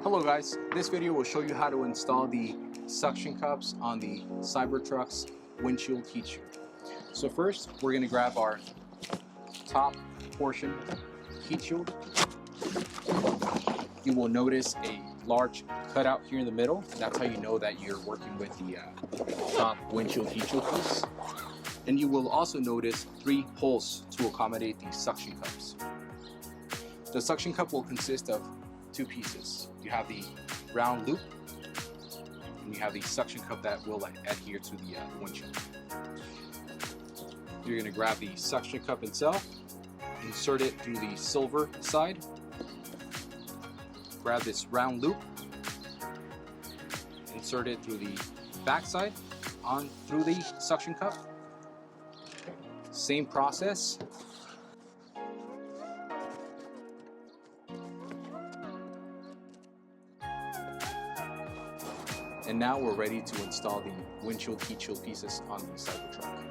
Hello guys, this video will show you how to install the suction cups on the Cybertruck's windshield heat shield. So first, we're going to grab our top portion heat shield. You will notice a large cutout here in the middle, and that's how you know that you're working with the top windshield heat shield piece. And you will also notice 3 holes to accommodate the suction cups. The suction cup will consist of 2 pieces. You have the round loop, and you have the suction cup that will adhere to the windshield. You're going to grab the suction cup itself, insert it through the silver side, grab this round loop, insert it through the back side on through the suction cup. Same process. And now we're ready to install the windshield heat shield pieces on the Cybertruck.